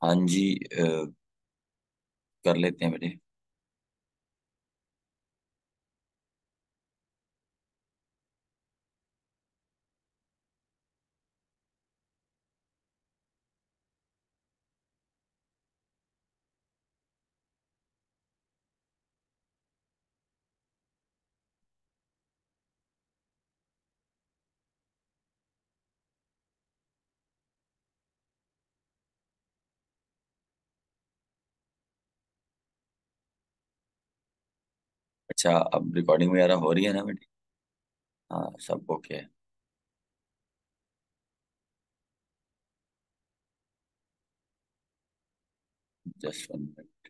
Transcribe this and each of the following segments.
हाँ जी। कर लेते हैं बेटे। अच्छा, अब रिकॉर्डिंग वगैरह हो रही है ना बेटे? हाँ, सब ओके है। Just 1 minute.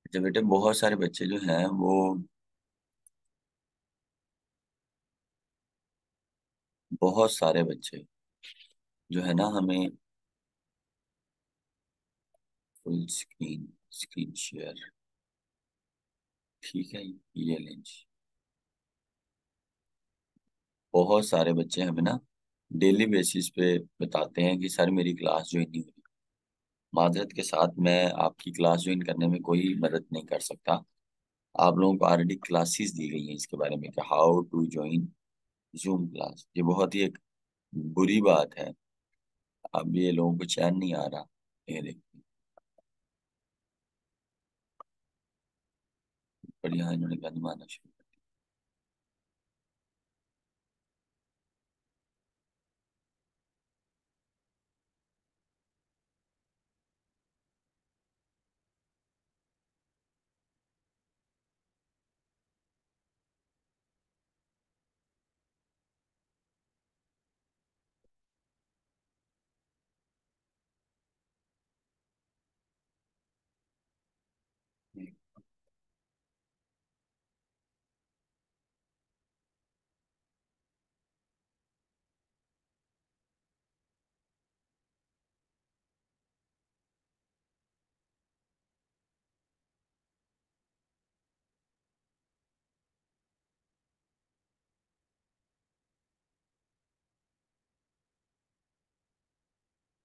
अच्छा बेटे, बहुत सारे बच्चे जो हैं वो, बहुत सारे बच्चे जो है ना, हमें फुल स्क्रीन, स्क्रीन शेयर। ठीक है, ये लें जी। बहुत सारे बच्चे हमें ना डेली बेसिस पे बताते हैं कि सर मेरी क्लास ज्वाइन नहीं हुई। माजरत के साथ मैं आपकी क्लास ज्वाइन करने में कोई मदद नहीं कर सकता। आप लोगों को ऑलरेडी क्लासेस दी गई हैं इसके बारे में कि how to join Zoom class. ये बहुत ही एक बुरी बात है। अब ये लोगों को चैन नहीं आ रहा। ये देखिए, पर यहाँ इन्होंने गंद मारना शुरू कर दिया।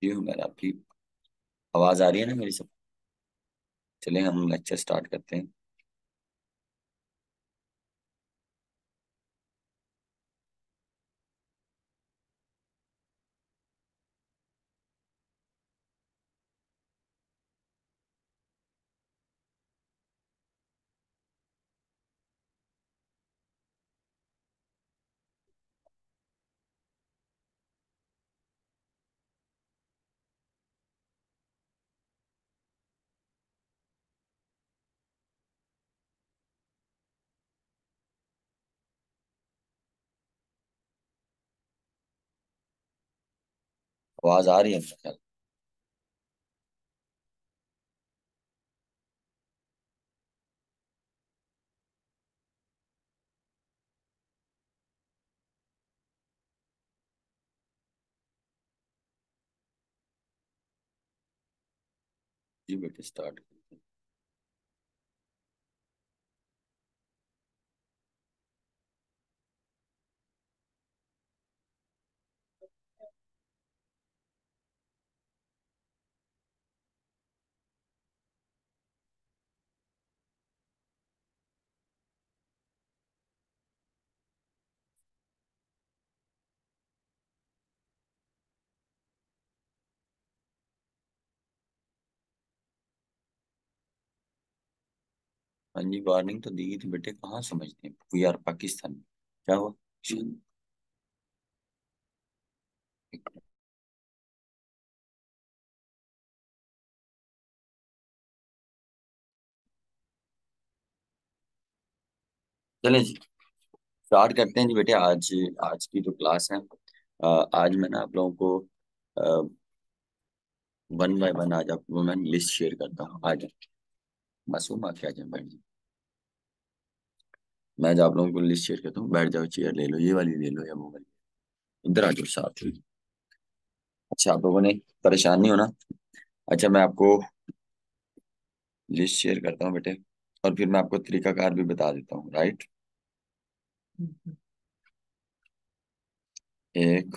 जी हूँ मैम आपकी। आवाज आ रही है ना मेरी सब? चलें हम लेक्चर स्टार्ट करते हैं। आवाज आ रही है मेरे ख्याल। जी बेटे, स्टार्ट करते हैं। हाँ जी, वार्निंग तो दी थी बेटे, कहाँ समझते हैं। We are Pakistan. क्या हुआ? चलें जी, स्टार्ट करते हैं जी बेटे। आज आज की जो क्लास है, आज मैं ना आप लोगों को वन बाय वन आज आपको मैं लिस्ट शेयर करता हूँ। आज मासूम आके आ जाए बैठ जाओ। मैं आज आप लोगों को लिस्ट शेयर करता हूँ, बैठ जाओ, चेयर ले लो, ये वाली ले लो या वो वाली। इधर आ जाओ साथ ही। अच्छा, आप लोगों ने परेशान नहीं होना। अच्छा, मैं आपको लिस्ट शेयर करता हूँ बेटे, और फिर मैं आपको तरीकाकार भी बता देता हूँ, राइट। एक,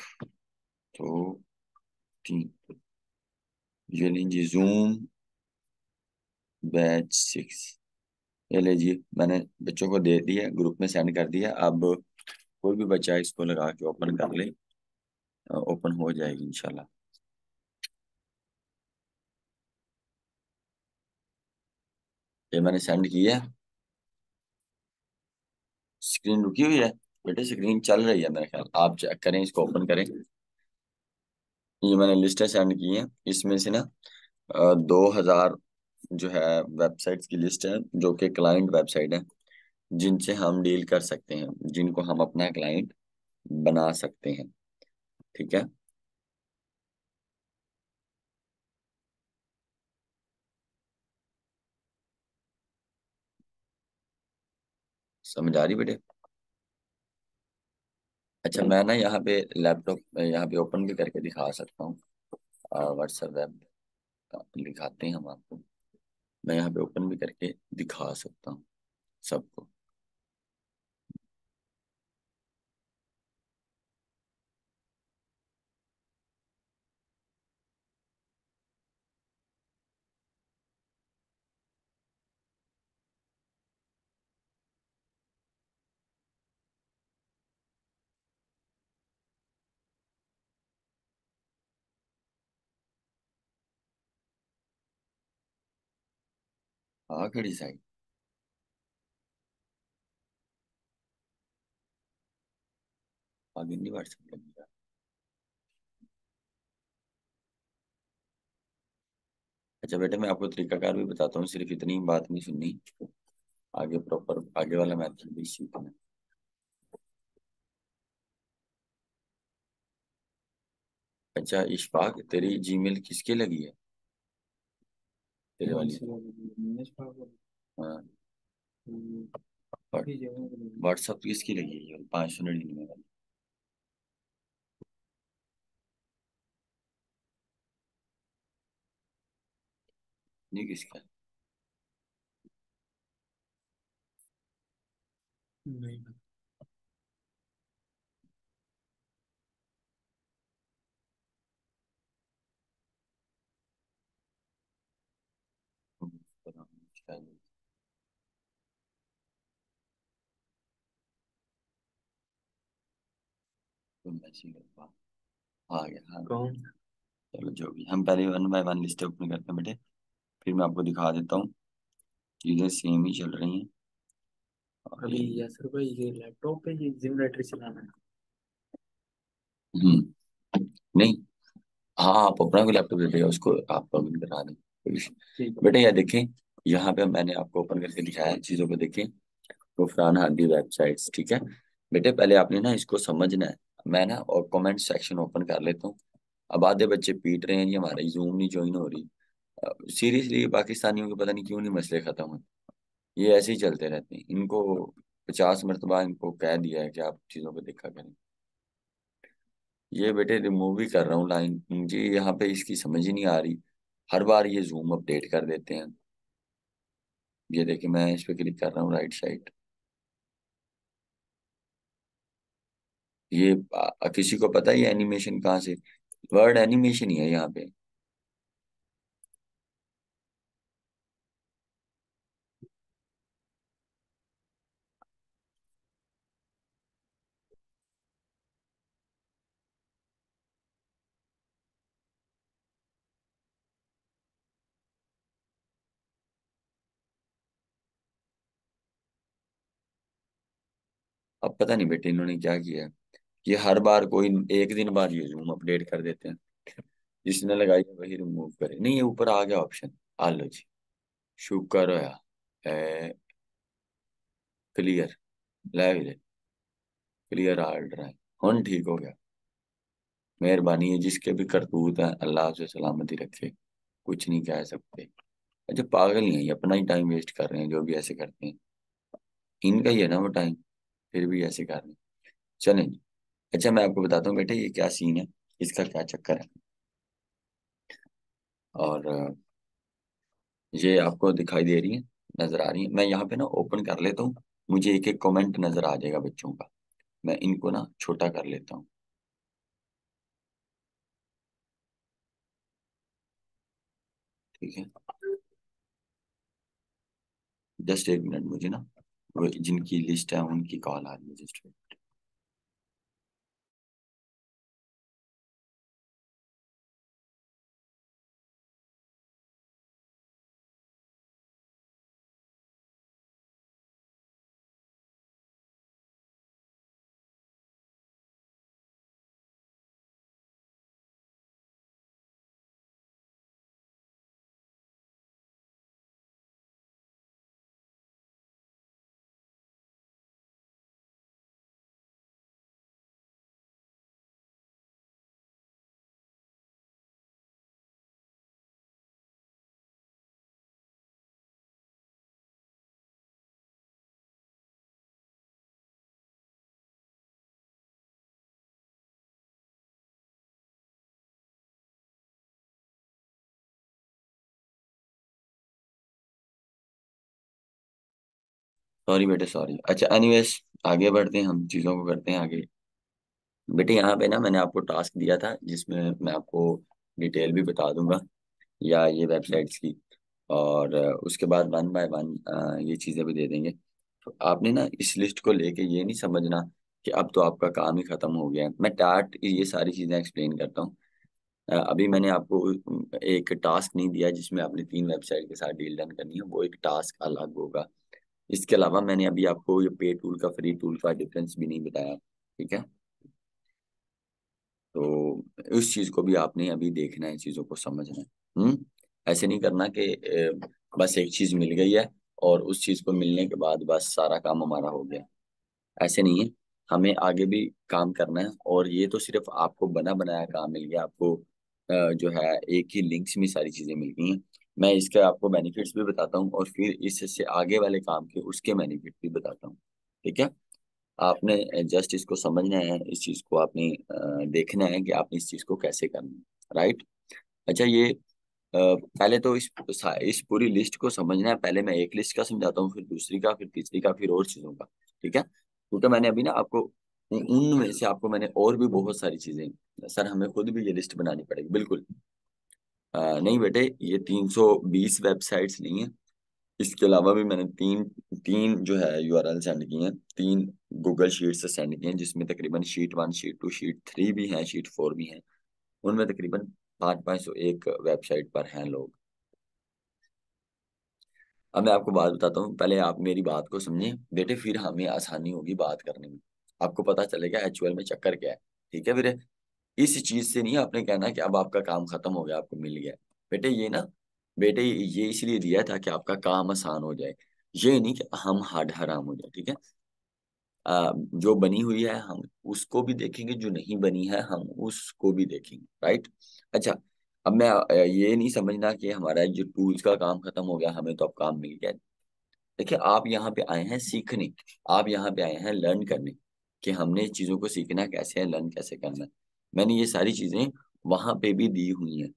दो, तीन। ये लीजिए जूम बैच 6। ये लीजिए, मैंने बच्चों को दे दिया, ग्रुप में सेंड कर दिया। अब कोई भी बच्चा इसको लगा के ओपन कर ले, ओपन हो जाएगी इंशाल्लाह। ये मैंने सेंड किया है। स्क्रीन रुकी हुई है बेटे, स्क्रीन चल रही है मेरे ख्याल, आप चेक करें, इसको ओपन करें। ये मैंने लिस्टें सेंड की हैं, इसमें से ना 2000 जो है वेबसाइट्स की लिस्ट है, जो कि क्लाइंट वेबसाइट है, जिनसे हम डील कर सकते हैं, जिनको हम अपना क्लाइंट बना सकते हैं। ठीक है। समझ आ रही बेटे। अच्छा, मैं ना यहाँ पे लैपटॉप यहाँ पे ओपन भी करके दिखा सकता हूँ। व्हाट्सएप वेब दिखाते हैं हम आपको। मैं यहाँ पे ओपन भी करके दिखा सकता हूँ सबको। हाँ, खड़ी साइड। आगे नहीं व्हाट्सएप लगेगा। अच्छा बेटे, मैं आपको तरीकाकार भी बताता हूँ, सिर्फ इतनी बात नहीं सुननी, आगे प्रॉपर आगे वाला मैथड भी सीखना है। अच्छा इशफाक, तेरी जीमेल किसके लगी है? तेरे वाली? हाँ। व्हाट्सएप किसकी लगी है, ये 599 वाली? नहीं, किसका है? नहीं। पता नहीं, शायद कोई मैसेज कर आ गया। हाँ, कौन? चलो जो भी, हम पहले one by one list open करते हैं बेटे, फिर मैं आपको दिखा देता हूँ। चीजें सेम ही चल रही हैं। और अभी यासर भाई, ये लैपटॉप पे ये जिम बैटरी चलाना है? नहीं। हाँ, आप अपना भी लैपटॉप दे देगा उसको, आप लॉग इन करा दें, कोई issue ठीक है। बेटे ये देखें, यहाँ पे मैंने आपको ओपन करके दिखाया है, चीजों को देखें। गुफरान हादी वेबसाइट्स, ठीक है। बेटे पहले आपने ना इसको समझना है। मैं ना और कमेंट सेक्शन ओपन कर लेता हूँ। अब आधे बच्चे पीट रहे हैं, ये हमारा जूम नहीं ज्वाइन हो रही। सीरियसली पाकिस्तानियों के पता नहीं क्यों नहीं मसले खत्म हुए। ये ऐसे ही चलते रहते हैं, इनको 50 मरतबा इनको कह दिया है कि आप चीज़ों को देखा करें। ये बेटे रिमूव ही कर रहा हूँ लाइन, मुझे यहाँ पे इसकी समझ ही नहीं आ रही। हर बार ये जूम अपडेट कर देते हैं। ये देखिए, मैं इस पे क्लिक कर रहा हूँ राइट साइड। ये किसी को पता है ये एनिमेशन कहाँ से? वर्ड एनिमेशन ही है यहाँ पे। अब पता नहीं बेटे इन्होंने क्या किया है, ये हर बार कोई एक दिन बाद ये जूम अपडेट कर देते हैं। जिसने लगाई है वही रिमूव करे, नहीं ये ऊपर आ गया ऑप्शन। आ लो जी, शुक्र होया है। क्लियर, ले क्लियर आ रहा है, हन ठीक हो गया। मेहरबानी है, जिसके भी करतूत है अल्लाह उसे सलामती रखे, कुछ नहीं कह सकते। अच्छा पागल ही है, ये अपना ही टाइम वेस्ट कर रहे हैं जो भी ऐसे करते हैं। इनका ही है ना वो टाइम, फिर भी ऐसे कर रहे हैं। चलें जी। अच्छा मैं आपको बताता हूँ बेटे ये क्या सीन है, इसका क्या चक्कर है। और ये आपको दिखाई दे रही है, नजर आ रही है। मैं यहाँ पे ना ओपन कर लेता हूँ, मुझे एक एक कमेंट नजर आ जाएगा बच्चों का। मैं इनको ना छोटा कर लेता हूँ। ठीक है, जस्ट एक मिनट, मुझे ना वो जिनकी लिस्ट है उनकी कॉल आ रही है, जस्ट। सॉरी बेटे सॉरी। अच्छा एनीवेज, आगे बढ़ते हैं, हम चीज़ों को करते हैं आगे। बेटे यहाँ पे ना मैंने आपको टास्क दिया था जिसमें मैं आपको डिटेल भी बता दूंगा या ये वेबसाइट्स की, और उसके बाद वन बाय वन ये चीज़ें भी दे देंगे। तो आपने ना इस लिस्ट को लेके ये नहीं समझना कि अब तो आपका काम ही खत्म हो गया है। मैं टाट ये सारी चीज़ें एक्सप्लेन करता हूँ। अभी मैंने आपको एक टास्क नहीं दिया जिसमें आपने 3 वेबसाइट के साथ डील डन करनी है, वो एक टास्क अलग होगा। इसके अलावा मैंने अभी आपको ये पे टूल का फ्री टूल का डिफरेंस भी नहीं बताया। ठीक है, तो उस चीज को भी आपने अभी देखना है, चीजों को समझना है। ऐसे नहीं करना कि बस एक चीज मिल गई है और उस चीज को मिलने के बाद बस सारा काम हमारा हो गया। ऐसे नहीं है, हमें आगे भी काम करना है। और ये तो सिर्फ आपको बना बनाया काम मिल गया, आपको जो है एक ही लिंक्स में सारी चीजें मिल गई हैं। मैं इसके आपको बेनिफिट्स भी बताता हूँ और फिर इससे आगे वाले काम के उसके बेनिफिट भी बताता हूँ। ठीक है, आपने जस्ट इसको समझना है, इस चीज को आपने देखना है कि आपने इस चीज को कैसे करना है। राइट। अच्छा ये पहले तो इस पूरी लिस्ट को समझना है। पहले मैं एक लिस्ट का समझाता हूँ, फिर दूसरी का, फिर तीसरी का, फिर और चीजों का। ठीक है, क्योंकि मैंने अभी ना आपको उनमें से आपको मैंने और भी बहुत सारी चीजें, सर हमें खुद भी ये लिस्ट बनानी पड़ेगी बिल्कुल। नहीं बेटे, ये 320 वेबसाइट्स नहीं है, इसके अलावा भी मैंने तीन तीन जो है यूआरएल सेंड की हैं, 3 गूगल शीट से सेंड की हैं, जिसमें तकरीबन शीट 1 शीट 2 शीट 3 भी हैं, शीट 4 भी हैं। उनमें तकरीबन 500 एक वेबसाइट पर हैं लोग। अब मैं आपको बात बताता हूँ, पहले आप मेरी बात को समझें बेटे, फिर हमें आसानी होगी बात करने में। आपको पता चलेगा एक्चुअल में चक्कर क्या है। ठीक है, फिर इस चीज से नहीं आपने कहना कि अब आपका काम खत्म हो गया, आपको मिल गया। बेटे ये ना, बेटे ये इसलिए दिया था कि आपका काम आसान हो जाए, ये नहीं कि हम हार्ड हराम हो जाए। ठीक है, जो बनी हुई है हम उसको भी देखेंगे, जो नहीं बनी है हम उसको भी देखेंगे। राइट। अच्छा, अब मैं ये नहीं समझना कि हमारा जो टूल्स का काम खत्म हो गया, हमें तो अब काम मिल गया। देखिए आप यहाँ पे आए हैं सीखने, आप यहाँ पे आए हैं लर्न करने, कि हमने चीज़ों को सीखना कैसे है, लर्न कैसे करना है। मैंने ये सारी चीज़ें वहाँ पे भी दी हुई हैं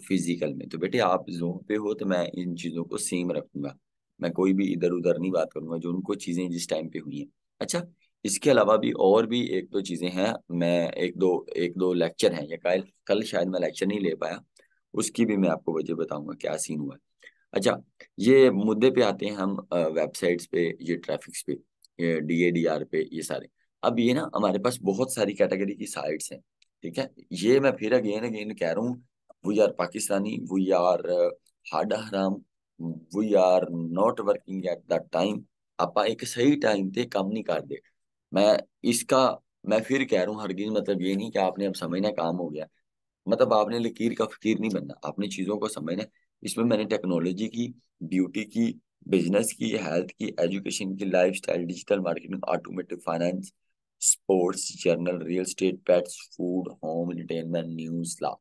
फिजिकल में। तो बेटे आप जोन पे हो तो मैं इन चीज़ों को सेम रखूंगा, मैं कोई भी इधर उधर नहीं बात करूंगा, जो उनको चीज़ें जिस टाइम पे हुई हैं। अच्छा, इसके अलावा भी और भी एक दो चीज़ें हैं, मैं एक दो लेक्चर हैं, या कल कल शायद मैं लेक्चर नहीं ले पाया, उसकी भी मैं आपको वजह बताऊंगा क्या सीन हुआ है। अच्छा, ये मुद्दे पे आते हैं हम, वेबसाइट्स पे, ये ट्रैफिक्स पे, ये DADR पे, ये सारे। अब ये ना हमारे पास बहुत सारी कैटेगरी की साइट्स हैं। ठीक है, ये मैं फिर अगेन अगेन कह रहा हूँ, we are Pakistani, we are हाडा हराम, we are not working at that time. आपा एक सही टाइम पे काम नहीं कर दे। मैं इसका मैं फिर कह रहा हूँ, हरगिज मतलब ये नहीं कि आपने अब समझना काम हो गया, मतलब आपने लकीर का फकीर नहीं बनना, आपने चीजों को समझना है। इसमें मैंने टेक्नोलॉजी की, ब्यूटी की, बिजनेस की, हेल्थ की, एजुकेशन की, lifestyle, digital marketing, automotive finance, sports, journal, real estate, pets, food, home, entertainment, news, law.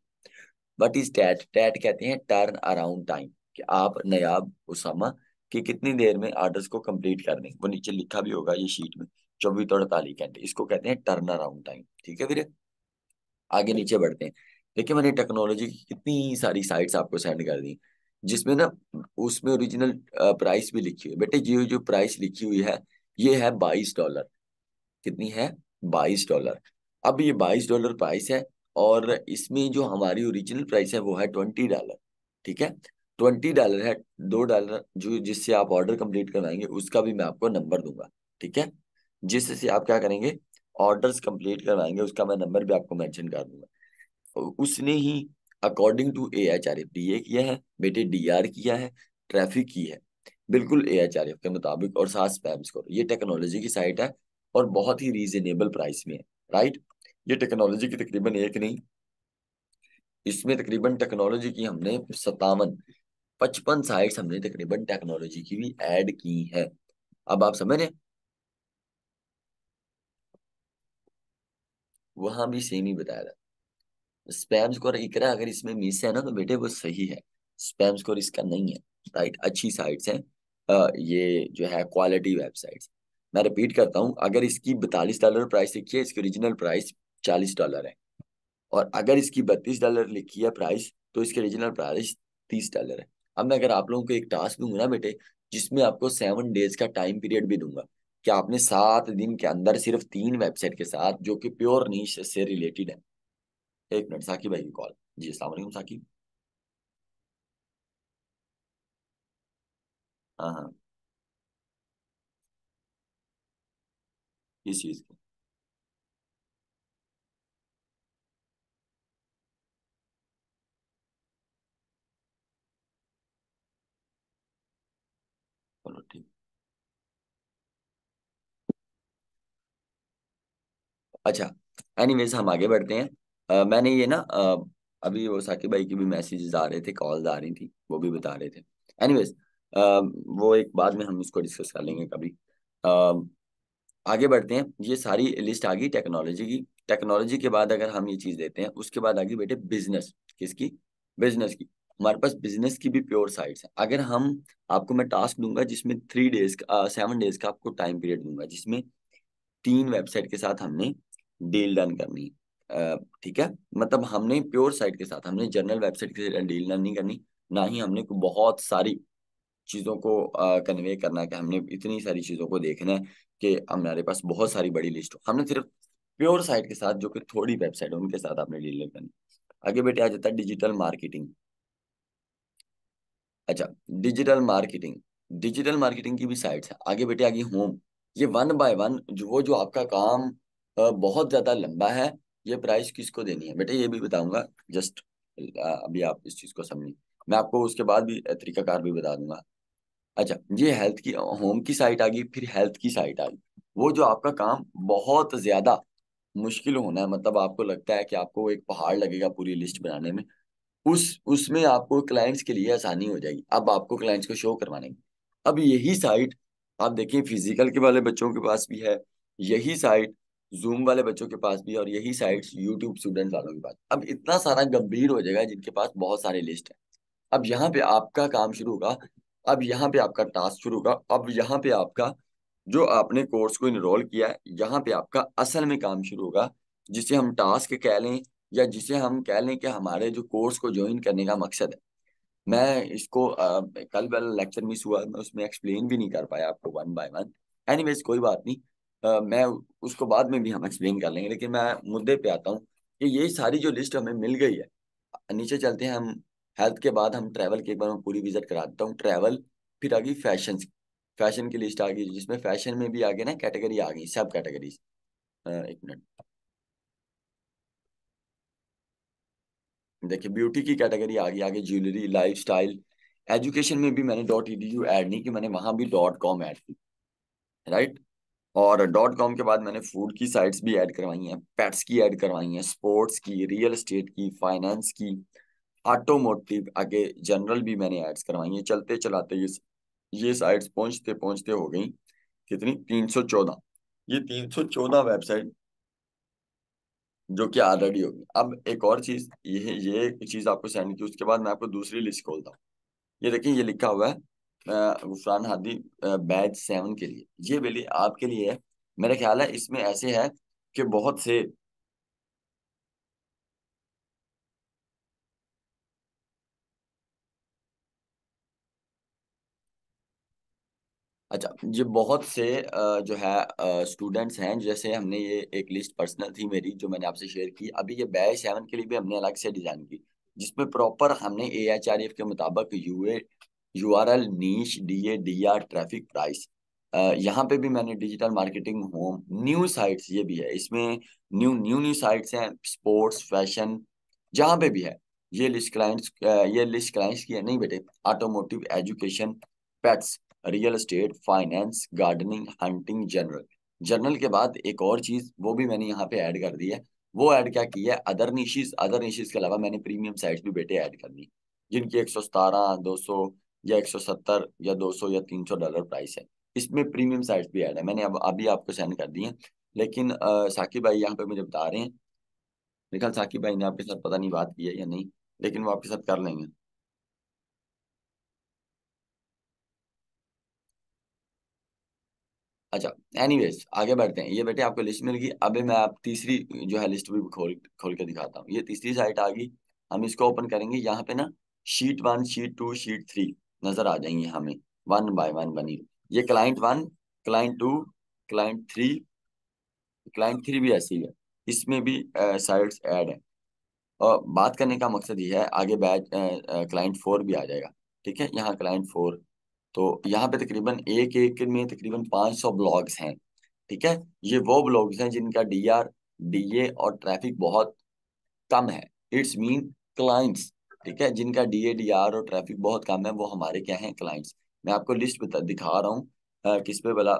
What is TAT? TAT कहते हैं टर्न अराउंड टाइम, कि आप नायाब उसामा कि कितनी देर में ऑर्डर्स को कंप्लीट कर दें। वो नीचे लिखा भी होगा ये शीट में, 24 तो 48 घंटे। इसको कहते हैं टर्न अराउंड टाइम। ठीक है, फिर आगे नीचे बढ़ते हैं। देखिए मैंने टेक्नोलॉजी की कितनी सारी साइट्स आपको सेंड कर दी, जिसमें ना उसमें ओरिजिनल प्राइस भी लिखी हुई है। बेटे ये जो प्राइस लिखी हुई है, ये है $22। कितनी है? $22। अब ये $22 प्राइस है, और इसमें जो हमारी ओरिजिनल प्राइस है वो है $20। ठीक है, $20 है। $2 जो जिससे आप ऑर्डर कंप्लीट करवाएंगे उसका भी मैं आपको नंबर दूंगा। ठीक है, जिससे आप क्या करेंगे, ऑर्डर्स कंप्लीट करवाएंगे, उसका मैं नंबर भी आपको मेंशन कर दूंगा। उसने ही अकॉर्डिंग टू AHRF DA किया है बेटे, DR किया है, ट्रैफिक की है, बिल्कुल AHRF के मुताबिक, और साथ स्पैम स्कोर। ये टेक्नोलॉजी की साइट है और बहुत ही रीजनेबल प्राइस में है। राइट, ये टेक्नोलॉजी की तकरीबन एक नहीं, इसमें तकरीबन टेक्नोलॉजी की हमने 55 साइट्स हमने तकरीबन टेक्नोलॉजी की भी ऐड की है। अब आप समझ रहे हैं? वहां भी सेम ही बताया था। स्पैम स्कोर इकरा अगर इसमें मिस है ना तो बेटे वो सही है, स्पैम स्कोर इसका नहीं है। राइट, अच्छी साइट्स हैं। ये जो है क्वालिटी वेबसाइट्स। मैं रिपीट करता हूँ, अगर इसकी $42 प्राइस लिखी है, इसकी ओरिजिनल प्राइस $40 है। और अगर इसकी $32 लिखी है प्राइस, तो इसकी ओरिजिनल प्राइस $30 है। अब मैं अगर आप लोगों को एक टास्क दूंगा ना बेटे, जिसमें आपको 7 डेज का टाइम पीरियड भी दूंगा, कि आपने 7 दिन के अंदर सिर्फ 3 वेबसाइट के साथ जो कि प्योर नीश से रिलेटेड है। एक मिनट, साकिब भाई की कॉल। जी अस्सलाम वालेकुम साकिब। हाँ हाँ, किस चीज़ की? चलो ठीक। अच्छा, एनीवेज हम आगे बढ़ते हैं। मैंने ये ना अभी वो साकिब भाई की भी मैसेजेस आ रहे थे, कॉल्स आ रही थी, वो भी बता रहे थे। एनीवेज वो एक बाद में हम इसको डिस्कस कर लेंगे कभी। आगे बढ़ते हैं। ये सारी लिस्ट आ गई टेक्नोलॉजी की। टेक्नोलॉजी के बाद अगर हम ये चीज देते हैं, उसके बाद आ गई बेटे बिजनेस। किसकी? बिजनेस की। हमारे पास बिजनेस की भी प्योर साइट्स है। अगर हम, आपको मैं टास्क दूंगा जिसमें 3 डेज का, 7 डेज का आपको टाइम पीरियड दूंगा, जिसमें 3 वेबसाइट के साथ हमने डील डन करनी है। ठीक है, मतलब हमने प्योर साइट के साथ, हमने जर्नल वेबसाइट के साथ डील डन नहीं करनी, ना ही हमने कोई बहुत सारी चीज़ों को कन्वे करना है, कि हमने इतनी सारी चीज़ों को देखना है कि हमारे पास बहुत सारी बड़ी लिस्ट हो। हमने सिर्फ प्योर साइट के साथ, जो कि थोड़ी वेबसाइट है, उनके साथ आपने डील करनी। आगे बेटे आ जाता है डिजिटल मार्केटिंग। अच्छा, डिजिटल मार्केटिंग की भी साइट्स है। आगे बेटे आ गई होम। ये वन बाय वन जो आपका काम बहुत ज्यादा लंबा है, ये प्राइस किसको देनी है बेटे, ये भी बताऊंगा। जस्ट अभी आप इस चीज को समझिए, मैं आपको उसके बाद भी तरीकाकार भी बता दूंगा। अच्छा, ये हेल्थ की, होम की साइट आ गई, फिर हेल्थ की साइट आ गई। वो जो आपका काम बहुत ज्यादा मुश्किल होना है, मतलब आपको लगता है कि आपको एक पहाड़ लगेगा पूरी लिस्ट बनाने में, उसमें आपको क्लाइंट्स के लिए आसानी हो जाएगी। अब आपको क्लाइंट्स को शो करवाने की। अब यही साइट आप देखिए, फिजिकल के वाले बच्चों के पास भी है, यही साइट जूम वाले बच्चों के पास भी है, और यही साइट यूट्यूब स्टूडेंट वालों के पास। अब इतना सारा गंभीर हो जाएगा जिनके पास बहुत सारे लिस्ट है। अब यहाँ पे आपका काम शुरू होगा, अब यहाँ पे आपका टास्क शुरू होगा, अब यहाँ पे आपका जो आपने कोर्स को इनरोल किया है, यहाँ पे आपका असल में काम शुरू होगा, जिसे हम टास्क कह लें, या जिसे हम कह लें कि हमारे जो कोर्स को ज्वाइन करने का मकसद है। मैं इसको कल वाला लेक्चर मिस हुआ, मैं उसमें एक्सप्लेन भी नहीं कर पाया आपको वन बाय वन। एनीवेज कोई बात नहीं, मैं उसको बाद में भी हम एक्सप्लेन कर लेंगे, लेकिन मैं मुद्दे पे आता हूँ कि ये सारी जो लिस्ट हमें मिल गई है। नीचे चलते हैं हम। हेल्थ के बाद हम ट्रैवल की एक बार मैं पूरी विजिट करा देता हूँ। ट्रैवल, फिर आ गई फैशन। फैशन की लिस्ट आ गई, जिसमें फैशन में भी आगे ना कैटेगरी आ गई, सब कैटेगरीज। एक मिनट, देखिए ब्यूटी की कैटेगरी आ गई, आगे ज्वेलरी, लाइफस्टाइल। एजुकेशन में भी मैंने .edu ऐड नहीं की, मैंने वहां भी .com ऐड की। राइट, और .com के बाद मैंने फूड की साइट्स भी ऐड करवाई हैं, पेट्स की ऐड करवाई हैं, स्पोर्ट्स की, रियल एस्टेट की, फाइनेंस की, ऑटोमोटिव, आगे जनरल भी मैंने एड्स करवाई हैं। चलते चलाते ये साइट्स पहुंचते पहुंचते हो गई कितनी, 314। ये 314 वेबसाइट जो कि ऑलरेडी होगी। अब एक और चीज, ये चीज आपको सेंड की, उसके बाद मैं आपको दूसरी लिस्ट खोलता हूँ। ये देखिए, ये लिखा हुआ है गुफरान हादी बैच 7 के लिए। ये बेली आपके लिए है। मेरा ख्याल है इसमें ऐसे है कि बहुत से। अच्छा, ये बहुत से जो है स्टूडेंट्स हैं। जैसे हमने ये एक लिस्ट पर्सनल थी मेरी जो मैंने आपसे शेयर की। अभी ये बैच 7 के लिए भी हमने अलग से डिजाइन की, जिसमें प्रॉपर हमने AHRF के मुताबिक URL, नीश, DA, DR, ट्रैफिक, प्राइस, यहाँ पे भी मैंने digital marketing, home, new sites ये भी है इसमें। न्यू न्यू न्यू साइट्स हैं, स्पोर्ट्स, फैशन, जहाँ पे भी है। ये लिस्ट क्लाइंट्स की है नहीं बेटे। Automotive, education, pets, real estate, finance, gardening, hunting, general. General के बाद एक और चीज वो भी मैंने यहाँ पे ऐड कर दी है। वो ऐड क्या की है, अदर निशीज। अदर निशीज के अलावा मैंने प्रीमियम साइट्स भी बेटे ऐड कर दी, जिनकी 117, 200 या 170 या 200 या $300 प्राइस है। इसमें प्रीमियम साइट्स भी ऐड है, मैंने अब अभी आपको सेंड कर दी है। लेकिन साकिब भाई यहाँ पे मुझे बता रहे हैं, मेरे ख्याल साकिब भाई ने आपके साथ पता नहीं बात की है या नहीं, लेकिन वो आपके साथ कर लेंगे। अच्छा, एनीवेज आगे बढ़ते हैं। ये बेटे आपको लिस्ट मिल गई। अभी मैं आप तीसरी जो है लिस्ट भी खोल खोल के दिखाता हूँ। ये तीसरी साइट आ गई। हम इसको ओपन करेंगे। यहाँ पे ना शीट 1, शीट 2, शीट 3 नजर आ जाएंगे हमें, वन बाय वन बनी। ये क्लाइंट 1, क्लाइंट 2, क्लाइंट 3, क्लाइंट 3 भी ऐसी ही है। इसमें भी साइट्स ऐड है। और बात करने का मकसद ये है, आगे बैच क्लाइंट 4 भी आ जाएगा। ठीक है, यहाँ क्लाइंट 4। तो यहाँ पे तकरीबन एक एक में तकरीबन 500 ब्लॉग्स हैं। ठीक है, ये वो ब्लॉग्स हैं जिनका DA और ट्रैफिक बहुत कम है। It's mean clients. ठीक है, जिनका DA, DR और ट्रैफिक बहुत कम है वो हमारे क्या हैं, क्लाइंट्स। मैं आपको लिस्ट दिखा रहा हूँ। किस पे भला,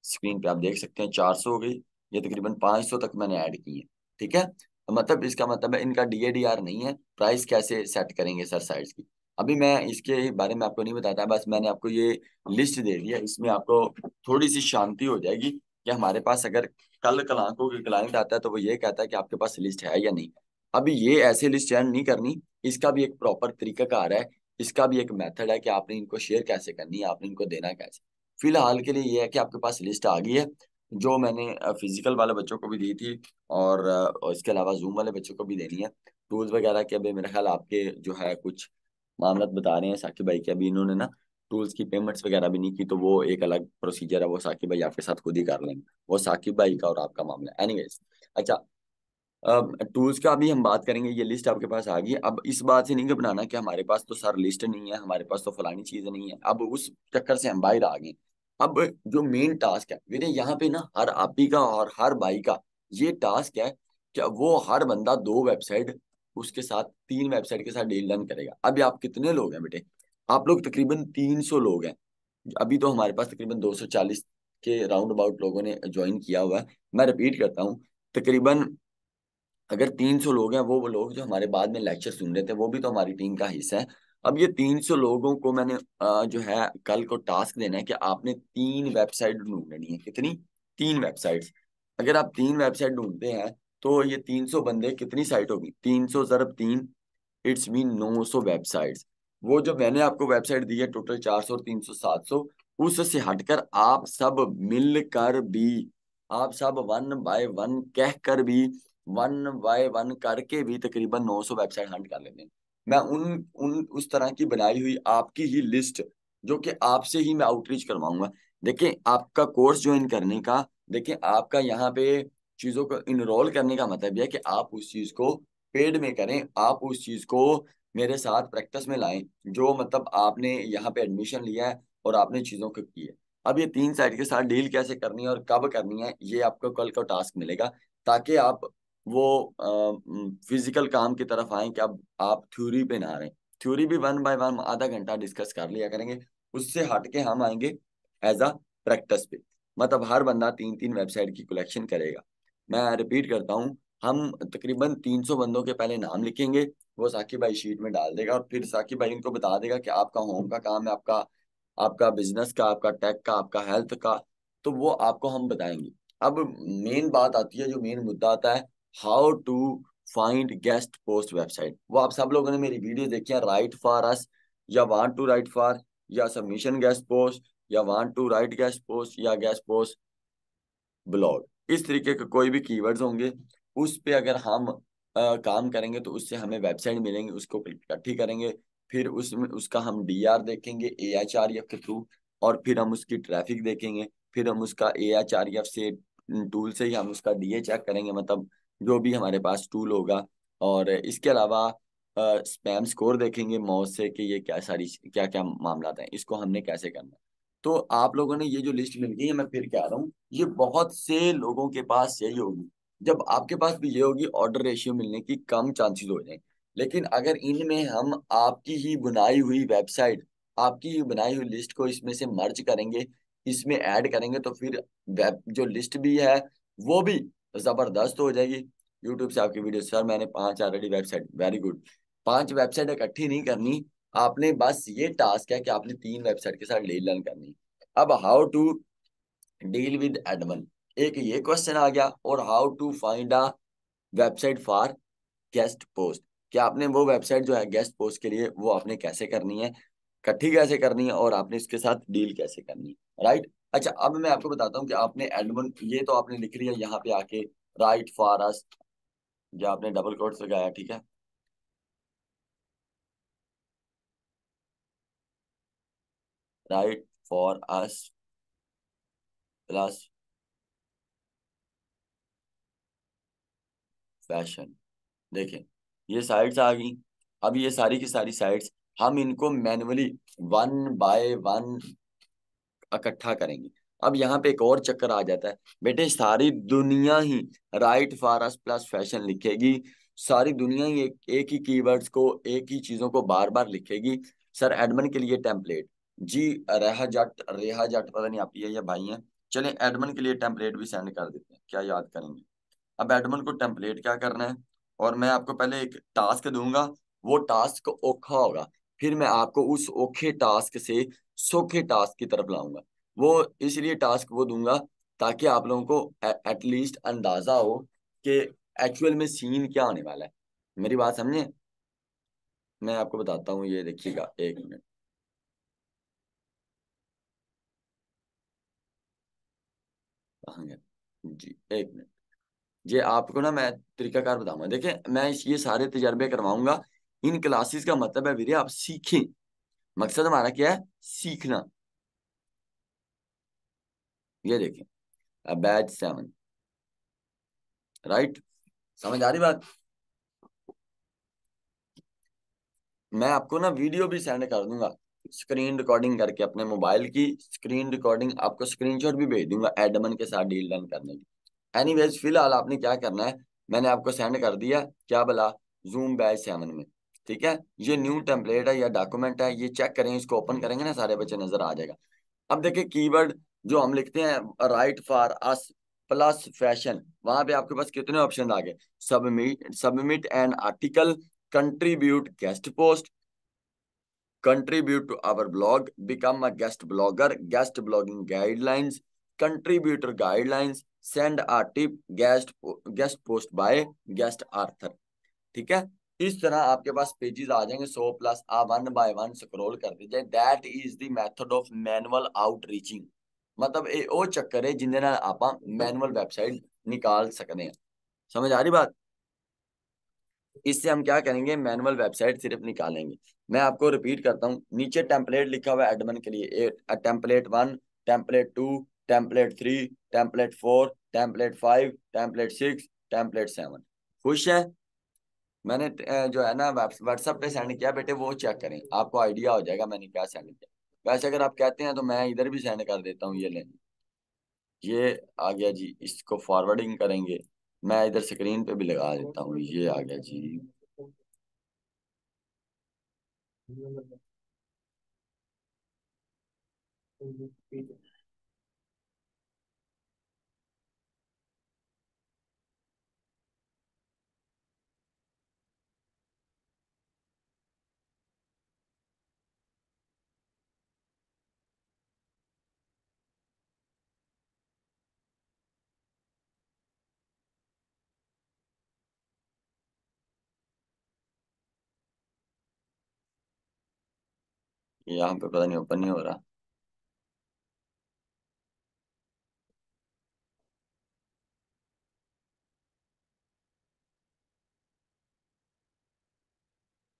स्क्रीन पे आप देख सकते हैं 400 हो गई। ये तकरीबन 500 तक मैंने ऐड की है। ठीक है, मतलब इसका मतलब है इनका DA, DR नहीं है। प्राइस कैसे सेट करेंगे सर साइट्स की, अभी मैं इसके बारे में आपको नहीं बताता। बस मैंने आपको ये लिस्ट दे दी है, इसमें आपको थोड़ी सी शांति हो जाएगी कि हमारे पास अगर कल कलांकों के क्लाइंट आता है तो वो ये कहता है कि आपके पास लिस्ट है या नहीं। अभी ये ऐसे लिस्ट चैन नहीं करनी, इसका भी एक प्रॉपर तरीका कार है। इसका भी एक मेथड है कि आपने इनको शेयर कैसे करनी है, आपने इनको देना कैसे। फिलहाल के लिए ये है कि आपके पास लिस्ट आ गई है, जो मैंने फिजिकल वाले बच्चों को भी दी थी, और इसके अलावा जूम वाले बच्चों को भी देनी है। टूल्स वगैरह के अभी मेरा ख्याल आपके जो है कुछ मामला बता रहे हैं साकिब भाई के, अभी इन्होंने ना टूल्स की पेमेंट्स वगैरह भी नहीं की, तो वो एक अलग प्रोसीजर है, वो साकिब भाई आपके साथ खुद ही कर लेंगे। वो साकिब भाई का और आपका मामला एनीवेज। अच्छा, अब टूल्स का भी हम बात करेंगे। ये लिस्ट आपके पास आ गई। अब इस बात से नहीं घबराना कि हमारे पास तो सर लिस्ट नहीं है, हमारे पास तो फलानी चीज नहीं है। अब उस चक्कर से हम बाहर आ गए। अब जो मेन टास्क है मेरे यहाँ पे ना, हर आपी का और हर भाई का ये टास्क है कि वो हर बंदा 2 वेबसाइट, उसके साथ 3 वेबसाइट के साथ डील डन करेगा। अभी आप कितने लोग हैं बेटे, आप लोग तकरीबन 300 लोग हैं। अभी तो हमारे पास तकरीबन 240 के राउंड अबाउट लोगों ने ज्वाइन किया हुआ है। मैं रिपीट करता हूँ, तकरीबन अगर 300 लोग हैं, वो लोग जो हमारे बाद में लेक्चर सुन रहे थे वो भी तो हमारी टीम का हिस्सा है। अब ये 300 लोगों को मैंने जो है कल को टास्क देना है कि आपने 3 वेबसाइट ढूंढनी है। कितनी, 3 वेबसाइट्स। अगर आप 3 वेबसाइट ढूंढते हैं तो ये 300 बंदे कितनी साइट होगी, 300 × 3, इट्स मीन 900 वेबसाइट्स। वो जो मैंने आपको वेबसाइट दी है टोटल 400 और 300 700, उससे हटकर आप सब मिलकर भी, आप सब वन बाय वन कह कर भी, वन बाय वन करके भी तकरीबन 900 वेबसाइट हंट कर लेते हैं। मैं उन उन उस तरह की बनाई हुई आपकी ही लिस्ट, जो कि आपसे ही मैं आउटरीच करवाऊंगा। देखिए, आपका कोर्स ज्वाइन करने का, देखिए आपका यहाँ पे चीजों को इनरोल करने का मतलब यह है कि आप उस चीज को पेड में करें, आप उस चीज को मेरे साथ प्रैक्टिस में लाएं, जो मतलब आपने यहाँ पे एडमिशन लिया है और आपने चीजों को की है। अब ये 3 साइड के साथ डील कैसे करनी है और कब करनी है, ये आपको कल का टास्क मिलेगा, ताकि आप वो फिजिकल काम की तरफ आए कि अब आप थ्योरी पे ना रहें। थ्योरी भी वन बाय वन आधा घंटा डिस्कस कर लिया करेंगे, उससे हट के हम आएंगे एज अ प्रैक्टिस पे। मतलब हर बंदा 3 3 वेबसाइट की कलेक्शन करेगा। मैं रिपीट करता हूँ, हम तकरीबन 300 बंदों के पहले नाम लिखेंगे, वो साकिब भाई शीट में डाल देगा, और फिर साकिब भाई इनको बता देगा कि आपका होम का काम है, आपका आपका बिजनेस का, आपका टेक का, आपका हेल्थ का, तो वो आपको हम बताएंगे। अब मेन बात आती है, जो मेन मुद्दा आता है, how to find guest post website. वो आप सब लोगों ने मेरी वीडियो देखी है, राइट फॉर अस, या वांट टू राइट फॉर, या सबमिशन गेस्ट पोस्ट, या want to write guest post, या गेस्ट पोस्ट ब्लॉग, इस तरीके के कोई भी कीवर्ड्स होंगे। उस पे अगर हम काम करेंगे तो उससे हमें वेबसाइट मिलेंगे, उसको इकट्ठी करेंगे, फिर उसमें उसका हम डीआर देखेंगे एएचआरएफ के थ्रू, और फिर हम उसकी ट्रैफिक देखेंगे, फिर हम उसका एएचआरएफ से टूल से ही हम उसका डीए चेक करेंगे, मतलब जो भी हमारे पास टूल होगा। और इसके अलावा स्पैम स्कोर देखेंगे मौज से कि ये क्या सारी क्या क्या मामला है, इसको हमने कैसे करना है। तो आप लोगों ने ये जो लिस्ट मिल गई है, मैं फिर कह रहा हूँ, ये बहुत से लोगों के पास यही होगी। जब आपके पास भी ये होगी, ऑर्डर रेशियो मिलने की कम चांसेस हो जाए। लेकिन अगर इनमें हम आपकी ही बनाई हुई वेबसाइट, आपकी ही बनाई हुई लिस्ट को इसमें से मर्ज करेंगे, इसमें ऐड करेंगे, तो फिर वेब जो लिस्ट भी है वो भी जबरदस्त हो जाएगी। यूट्यूब से आपकी वीडियो, सर मैंने 5 already website, very good. 5 website इकट्ठी नहीं करनी आपने, बस ये टास्क है कि आपने 3 वेबसाइट के साथ डील रन करनी। अब how to deal with admin, एक ये क्वेश्चन आ गया, और how to find a website for guest post, कि आपने वो वेबसाइट जो है गेस्ट पोस्ट के लिए वो आपने कैसे करनी है, इकट्ठी कैसे करनी है, और आपने इसके साथ डील कैसे करनी है, राइट। अच्छा, अब मैं आपको बताता हूँ कि आपने एडमन ये तो आपने लिख लिया यहाँ पे आके, राइट फॉर अस, जो आपने डबल कोट्स लगाया, ठीक है, right for us plus fashion. देखें, ये साइट्स आ गई। अब ये सारी की सारी साइट्स हम इनको मैन्युअली वन बाय वन इकट्ठा करेंगे। अब यहाँ पे एक और चक्कर आ जाता है, बेटे सारी दुनिया ही राइट फॉर प्लस फैशन लिखेगी, सारी दुनिया ही एक ही कीवर्ड्स को, एक ही चीजों को बार बार लिखेगी। सर एडमन के लिए टेम्पलेट, जी रेहा जट पता नहीं आप ही है या भाई हैं, चलें एडमन के लिए टेम्पलेट भी सेंड कर देते हैं, क्या याद करेंगे। अब एडमन को टेम्पलेट क्या करना है, और मैं आपको पहले एक टास्क दूंगा, वो टास्क औखा होगा, फिर मैं आपको उस औखे टास्क से सौखे टास्क की तरफ लाऊंगा। वो इसलिए टास्क वो दूंगा ताकि आप लोगों को एटलीस्ट अंदाजा हो कि एक्चुअल में सीन क्या होने वाला है। मेरी बात समझे, मैं आपको बताता हूँ, ये देखिएगा, एक मिनट, कहाँ गया? जी एक मिनट, ये आपको ना मैं तरीकाकार बताऊंगा। देखिए मैं ये सारे तजर्बे करवाऊंगा, इन क्लासेस का मतलब है वीरे आप सीखें, मकसद हमारा क्या है, सीखना। ये देखें, बैच 7, राइट, समझ आ रही बात। मैं आपको ना वीडियो भी सेंड कर दूंगा, स्क्रीन रिकॉर्डिंग करके, अपने मोबाइल की स्क्रीन रिकॉर्डिंग, आपको स्क्रीनशॉट भी भेज दूंगा एडमन के साथ डील डन करने की। एनीवेज फिलहाल आपने क्या करना है, मैंने आपको सेंड कर दिया, क्या बोला, जूम बैच 7 में, ठीक है। ये न्यू टेम्पलेट है या डॉक्यूमेंट है, ये चेक करें, इसको ओपन करेंगे ना, सारे बच्चे नजर आ जाएगा। अब देखिए कीवर्ड जो हम लिखते हैं, right for us plus fashion, वहां पे आपके पास कितने ऑप्शन आ गए, submit an article, contribute guest post, contribute to our blog, become a guest blogger, guest blogging guidelines, contributor guidelines, send a tip, guest post by guest author, ठीक है। इस तरह आपके पास पेजेस आ जाएंगे 100 प्लस, आप वन बाय वन स्क्रॉल कर दीजिए। That is the method of manual outreaching, मतलब ਇਹ ਉਹ ਚੱਕਰ ਹੈ ਜਿੰਦੇ ਨਾਲ ਆਪਾਂ मैनुअल वेबसाइट निकाल सकते हैं। समझ आ रही बात। इससे हम क्या करेंगे, मैनुअल वेबसाइट सिर्फ निकालेंगे। मैं आपको रिपीट करता हूँ, नीचे टेम्पलेट लिखा हुआ है एडमिन के लिए, template 1, template 2, template 3, template 4, template 5, template 6, template 7। खुश है। मैंने जो है ना व्हाट्सएप पे सेंड किया बेटे, वो चेक करें, आपको आइडिया हो जाएगा मैंने क्या सेंड किया। वैसे अगर आप कहते हैं तो मैं इधर भी सेंड कर देता हूँ, ये लें, ये आ गया जी, इसको फॉरवर्डिंग करेंगे, मैं इधर स्क्रीन पे भी लगा देता हूँ, ये आ गया जी। यहाँ पे पता नहीं ओपन नहीं हो रहा।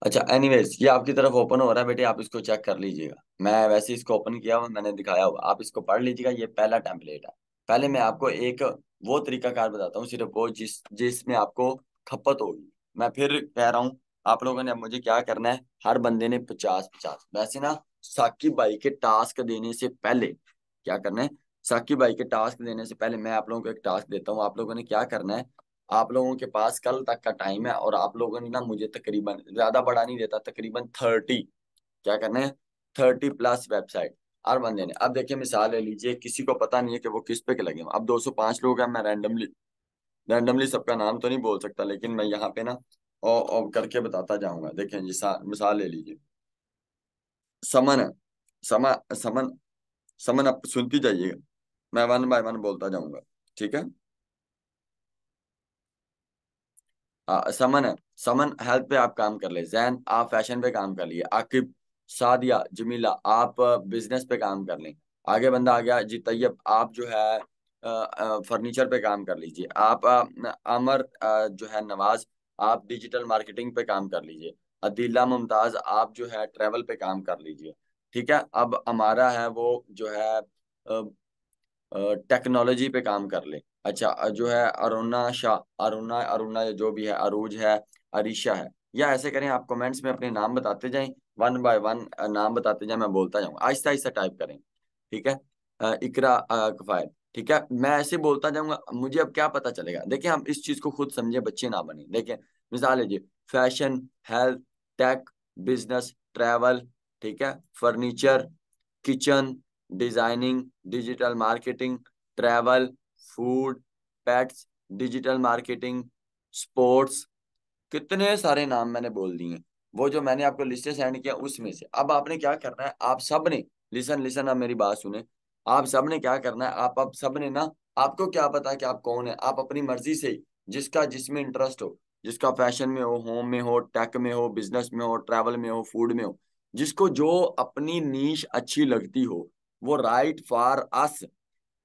अच्छा, एनीवेज ये आपकी तरफ ओपन हो रहा है बेटे, आप इसको चेक कर लीजिएगा। मैं वैसे इसको ओपन किया हुआ, मैंने दिखाया हुआ, आप इसको पढ़ लीजिएगा। ये पहला टेम्पलेट है। पहले मैं आपको एक वो तरीकाकार बताता हूँ, सिर्फ वो जिसमें आपको खपत होगी। मैं फिर कह रहा हूँ, आप लोगों ने अब मुझे क्या करना है, हर बंदे ने 50-50, वैसे ना साकिब भाई के टास्क देने से पहले क्या करना है, साकिब भाई के टास्क देने से पहले मैं आप लोगों को एक टास्क देता हूँ। आप लोगों ने क्या करना है, आप लोगों के पास कल तक का टाइम है, और आप लोगों ने ना मुझे तकरीबन, ज्यादा बड़ा नहीं देता, तकरीबन 30, क्या करना है, 30+ वेबसाइट हर बंदे ने। अब देखिए मिसाल ले लीजिए, किसी को पता नहीं है कि वो किस पे के लगे हैं। अब 205 लोग हैं, मैं रैंडमली रैंडमली सबका नाम तो नहीं बोल सकता, लेकिन मैं यहाँ पे ना और करके बताता जाऊंगा। देखें जी, मिसाल ले लीजिए, समन है, समा समन समन, आप सुनती जाइएगा, मैं वन बाय वन बोलता जाऊंगा, ठीक है। समन है, समन हेल्थ पे आप काम कर ले। जैन, आप फैशन पे काम कर लिए। आकिब, सादिया, जमीला, आप बिजनेस पे काम कर लें। आगे बंदा आ गया जी, तैयब, आप जो है फर्नीचर पे काम कर लीजिए। आप अमर, जो है नवाज, आप डिजिटल मार्केटिंग पे काम कर लीजिए। अदीला मुमताज, आप जो है ट्रेवल पे काम कर लीजिए। ठीक है। अब हमारा है वो जो है टेक्नोलॉजी पे काम कर ले। अच्छा, जो है अरुणा शाह, अरुणा अरुणा जो भी है, अरूज है, अरीशा है, या ऐसे करें आप कमेंट्स में अपने नाम बताते जाएं, वन बाय वन नाम बताते जाएं, मैं बोलता जाऊंगा, आहिस्ता आहिस्ता टाइप करें। ठीक है। इकरा, कफायत, ठीक है। मैं ऐसे बोलता जाऊंगा, मुझे अब क्या पता चलेगा। देखिए, हम इस चीज को खुद समझे, बच्चे ना बने। देखिए, मिसाल लीजिए, fashion, health, tech, business, travel, ठीक है, furniture, kitchen, designing, digital marketing, travel, food, pets, digital marketing, sports, कितने सारे नाम मैंने बोल दिए। वो जो मैंने आपको लिस्ट सेंड किया उसमें से अब आपने क्या करना है, आप सब ने, लिसन लिसन, आप मेरी बात सुने। आप सब ने क्या करना है, आप सब ने ना, आपको क्या पता कि आप कौन है, आप अपनी मर्जी से ही, जिसका जिसमें इंटरेस्ट हो, जिसका फैशन में हो, होम में हो, टेक में हो, बिजनेस में हो, ट्रैवल में हो, फूड में हो, जिसको जो अपनी नीश अच्छी लगती हो, वो राइट फॉर अस,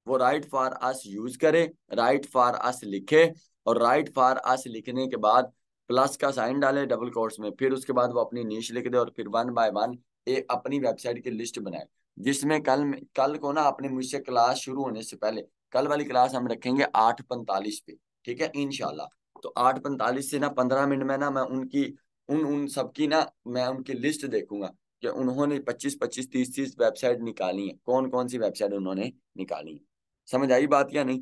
वो राइट फॉर अस यूज करे, राइट फॉर अस लिखे, और राइट फॉर अस लिखने के बाद प्लस का साइन डाले डबल कोट्स में, फिर उसके बाद वो अपनी नीश लिख दे, और फिर वन बाय वन एक अपनी वेबसाइट की लिस्ट बनाए। जिसमें कल को ना, आपने मुझसे क्लास शुरू होने से पहले, कल वाली क्लास हम रखेंगे 8:45 पे, ठीक है, इंशाल्लाह। तो 8:45 से ना 15 मिनट में ना, मैं उनकी उन उन सबकी ना, मैं उनकी लिस्ट देखूंगा कि उन्होंने 25-25, 30-30 वेबसाइट निकाली है, कौन कौन सी वेबसाइट उन्होंने निकाली है। समझ आई बात या नहीं?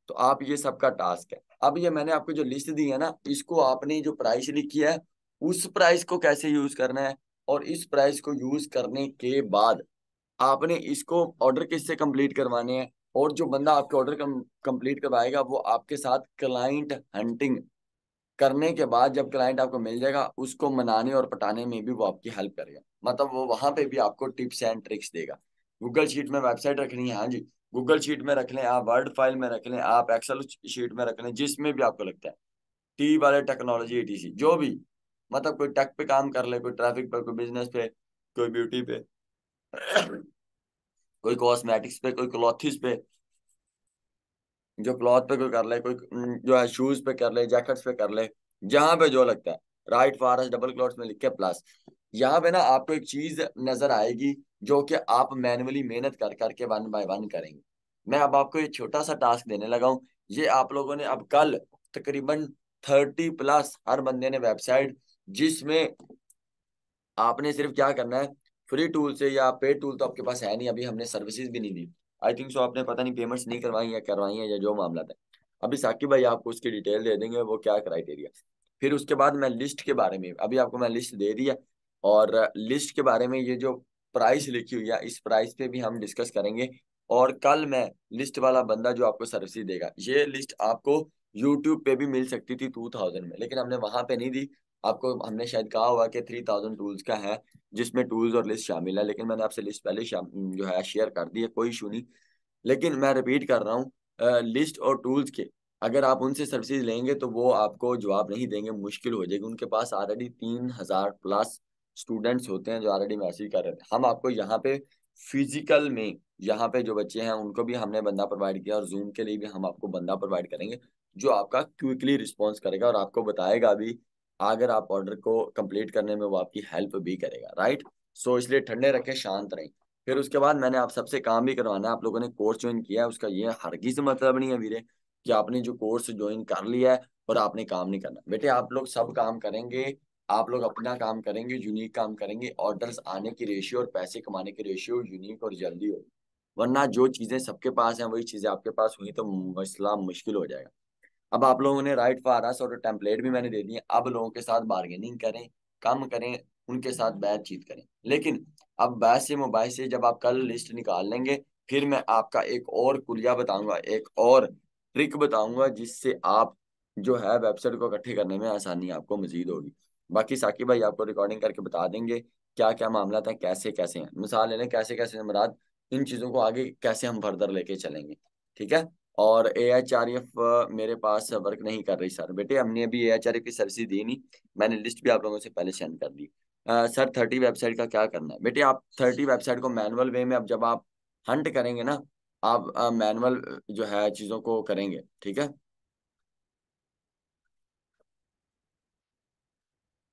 तो आप, ये सबका टास्क है। अब ये मैंने आपको जो लिस्ट दी है ना, इसको आपने जो प्राइस लिखी है, उस प्राइस को कैसे यूज करना है, और इस प्राइस को यूज करने के बाद आपने इसको ऑर्डर किससे कंप्लीट करवाने हैं, और जो बंदा आपके ऑर्डर कंप्लीट करवाएगा, वो आपके साथ क्लाइंट हंटिंग करने के बाद, जब क्लाइंट आपको मिल जाएगा, उसको मनाने और पटाने में भी वो आपकी हेल्प करेगा। मतलब वो वहां पे भी आपको टिप्स एंड ट्रिक्स देगा। गूगल शीट में वेबसाइट रखनी है, हाँ जी, गूगल शीट में रख लें, आप वर्ड फाइल में रख लें, आप एक्सेल शीट में रख लें, जिसमें भी आपको लगता है। टी वाले टेक्नोलॉजी, ETC जो भी, मतलब कोई टेक पे काम कर ले, कोई ट्रैफिक पे, कोई बिजनेस पे, कोई ब्यूटी पे, कोई कॉस्मेटिक्स पे, कोई क्लॉथिस पे, जो क्लॉथ पे कोई कर ले, कोई जो है शूज पे कर ले, जैकेट्स पे कर ले, जहां पे जो लगता है, राइट फॉर डबल क्लॉथ्स में लिख के प्लस। यहाँ पे ना आपको एक चीज नजर आएगी, जो कि आप मैन्युअली मेहनत कर करके वन बाय वन करेंगे। मैं अब आपको ये छोटा सा टास्क देने लगा हूँ। ये आप लोगों ने अब कल तकरीबन 30+ हर बंदे ने वेबसाइट, जिसमें आपने सिर्फ क्या करना है, फ्री टूल से, या पेड टूल तो आपके पास है नहीं, अभी हमने सर्विसेज भी नहीं दी, आई थिंक सो, आपने पता नहीं पेमेंट्स नहीं करवाई या करवाई है, या जो मामला था। अभी साकिब भाई आपको उसकी डिटेल दे देंगे, वो क्या क्राइटेरिया। फिर उसके बाद मैं लिस्ट के बारे में, अभी आपको मैं लिस्ट दे दिया, और लिस्ट के बारे में ये जो प्राइस लिखी हुई है, इस प्राइस पे भी हम डिस्कस करेंगे। और कल मैं लिस्ट वाला बंदा जो आपको सर्विस देगा, ये लिस्ट आपको यूट्यूब पे भी मिल सकती थी 2000 में, लेकिन हमने वहां पे नहीं दी आपको। हमने शायद कहा हुआ कि 3000 टूल्स का है, जिसमें टूल्स और लिस्ट शामिल है, लेकिन मैंने आपसे लिस्ट पहले जो है शेयर कर दी है, कोई इशू नहीं। लेकिन मैं रिपीट कर रहा हूँ, लिस्ट और टूल्स के, अगर आप उनसे सर्विसेज लेंगे तो वो आपको जवाब नहीं देंगे, मुश्किल हो जाएगी। उनके पास ऑलरेडी 3000+ स्टूडेंट्स होते हैं जो ऑलरेडी मैसेज कर रहे थे, हम आपको यहाँ पे फिजिकल में, यहाँ पे जो बच्चे हैं उनको भी हमने बंदा प्रोवाइड किया, और जूम के लिए भी हम आपको बंदा प्रोवाइड करेंगे जो आपका क्विकली रिस्पॉन्स करेगा और आपको बताएगा भी, अगर आप ऑर्डर को कंप्लीट करने में वो आपकी हेल्प भी करेगा, राइट। सो इसलिए ठंडे रखें, शांत रहें। फिर उसके बाद मैंने आप सबसे काम भी करवाना है। आप लोगों ने कोर्स ज्वाइन किया है, उसका ये हरगिज मतलब नहीं है वीरे कि आपने जो कोर्स ज्वाइन कर लिया है और आपने काम नहीं करना। बेटे आप लोग सब काम करेंगे, आप लोग अपना काम करेंगे, यूनिक काम करेंगे, ऑर्डर्स आने की रेशियो और पैसे कमाने की रेशियो यूनिक और जल्दी हो। वरना जो चीजें सबके पास हैं वही चीजें आपके पास हुई तो मसला मुश्किल हो जाएगा। अब आप लोगों ने राइट फॉर अस और टेम्पलेट भी मैंने दे दिए, अब लोगों के साथ बार्गेनिंग करें, कम करें, उनके साथ बातचीत करें। लेकिन अब बैच से मोबाइल से जब आप कल लिस्ट निकाल लेंगे, फिर मैं आपका एक और कुलिया बताऊंगा, एक और ट्रिक बताऊंगा जिससे आप जो है वेबसाइट को इकट्ठे करने में आसानी आपको मजीद होगी। बाकी साकिब भाई आपको रिकॉर्डिंग करके बता देंगे क्या क्या मामला था, कैसे कैसे हैं, मिसाल ले लें कैसे कैसे मुराद, इन चीज़ों को आगे कैसे हम फर्दर लेके चलेंगे, ठीक है। और AHRF मेरे पास वर्क नहीं कर रही सर। बेटे हमने अभी AHRF की सर्विस दी नहीं, मैंने लिस्ट भी आप लोगों से पहले सेंड कर दी। सर 30 वेबसाइट का क्या करना है? बेटे आप 30 वेबसाइट को मैनुअल वे में, अब जब आप हंट करेंगे ना, आप मैनुअल जो है चीज़ों को करेंगे, ठीक है।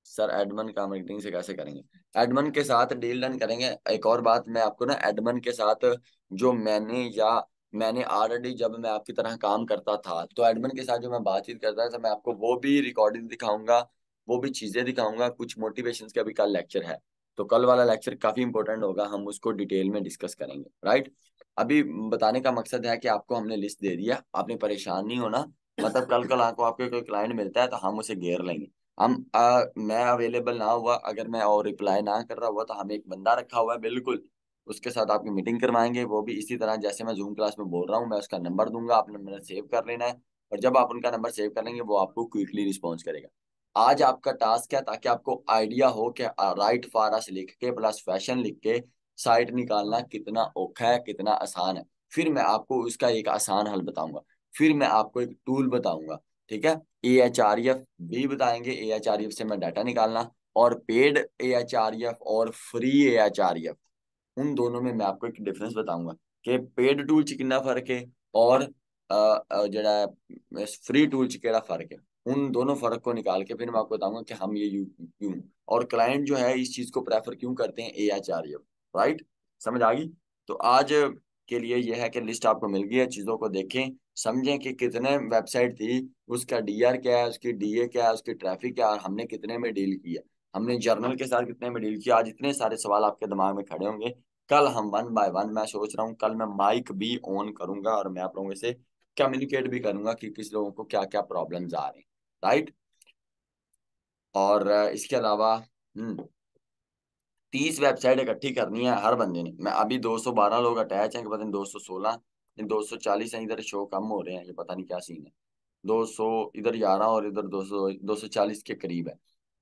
सर एडमन का मार्केटिंग से कैसे करेंगे? एडमन के साथ डील डन करेंगे। एक और बात मैं आपको ना, एडमन के साथ जो मैंने ऑलरेडी जब मैं आपकी तरह काम करता था तो एडमन के साथ जो मैं बातचीत करता था, मैं आपको वो भी रिकॉर्डिंग दिखाऊंगा, वो भी चीजें दिखाऊंगा। कुछ मोटिवेशन का भी कल लेक्चर है, तो कल वाला लेक्चर काफी इंपॉर्टेंट होगा, हम उसको डिटेल में डिस्कस करेंगे, राइट। अभी बताने का मकसद है कि आपको हमने लिस्ट दे दिया, आपने परेशान नहीं होना। मतलब कल कल आपको आपके कोई क्लाइंट मिलता है तो हम उसे घेर लेंगे। मैं अवेलेबल ना हुआ, अगर मैं और रिप्लाई ना कर रहा हुआ, तो हमें एक बंदा रखा हुआ है बिल्कुल, उसके साथ आपकी मीटिंग करवाएंगे। वो भी इसी तरह जैसे मैं जूम क्लास में बोल रहा हूँ, मैं उसका नंबर दूंगा, आपने नंबर सेव कर लेना है। और जब आप उनका नंबर सेव कर लेंगे वो आपको क्विकली रिस्पॉन्स करेगा। आज आपका टास्क है, ताकि आपको आइडिया हो कि राइट फारस लिख के प्लस फैशन लिख के साइट निकालना कितना औखा है, कितना आसान है। फिर मैं आपको उसका एक आसान हल बताऊंगा, फिर मैं आपको एक टूल बताऊंगा, ठीक है। AHRF भी बताएंगे, AHRF से मैं डाटा निकालना, और पेड AHRF और फ्री AHRF, उन दोनों में मैं आपको एक डिफरेंस बताऊंगा कि पेड टूल च कितना फर्क है और जड़ा फ्री टूल च केड़ा फर्क है। उन दोनों फर्क को निकाल के फिर मैं आपको बताऊंगा कि हम ये क्यों, और क्लाइंट जो है इस चीज को प्रेफर क्यों करते हैं, AHRF, राइट। समझ आ गई? तो आज के लिए यह है कि लिस्ट आपको मिल गई है, चीजों को देखें, समझें कि कितने वेबसाइट थी, उसका DR क्या है, उसकी DA क्या है, उसकी ट्रैफिक क्या है, और हमने कितने में डील किया, हमने जर्नल के साथ कितने में डील किया। आज इतने सारे सवाल आपके दिमाग में खड़े होंगे। कल हम वन बाय वन, मैं सोच रहा हूँ कल मैं माइक भी ऑन करूंगा और मैं आप लोगों से कम्युनिकेट भी करूंगा कि किस लोगों को क्या क्या प्रॉब्लम्स आ रहे हैं, राइट। और इसके अलावा 30 वेबसाइट इकट्ठी करनी है हर बंदे ने। मैं अभी 212 लोग अटैच हैं, कि पता नहीं 216 240 हैं, इधर शो कम हो रहे हैं, ये पता नहीं क्या सीन है। 200 इधर 11 और इधर 240 के करीब है।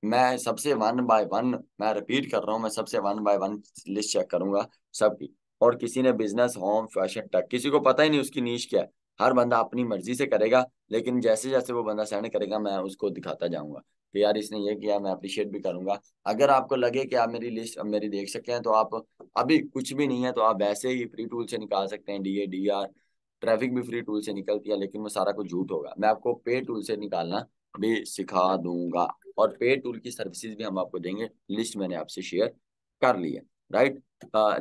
मैं सबसे वन बाय वन, मैं रिपीट कर रहा हूँ, मैं सबसे one by one list check करूंगा सबकी। और किसी ने बिजनेस, होम, फैशन, टेक, किसी को पता ही नहीं उसकी नीश क्या है। हर बंदा अपनी मर्जी से करेगा, लेकिन जैसे जैसे वो बंदा सेंड करेगा मैं उसको दिखाता जाऊंगा कि यार इसने ये किया, मैं अप्रिशिएट भी करूंगा। अगर आपको लगे कि आप मेरी लिस्ट अब मेरी देख सकते हैं, तो आप अभी कुछ भी नहीं है तो आप वैसे ही फ्री टूल से निकाल सकते हैं, DA DR। ट्रैफिक भी फ्री टूल से निकलती है, लेकिन वो सारा कुछ झूठ होगा। मैं आपको पे टूल से निकालना भी सिखा दूंगा, और पे टूल की सर्विसेज भी हम आपको देंगे। लिस्ट मैंने आपसे शेयर कर ली है, राइट।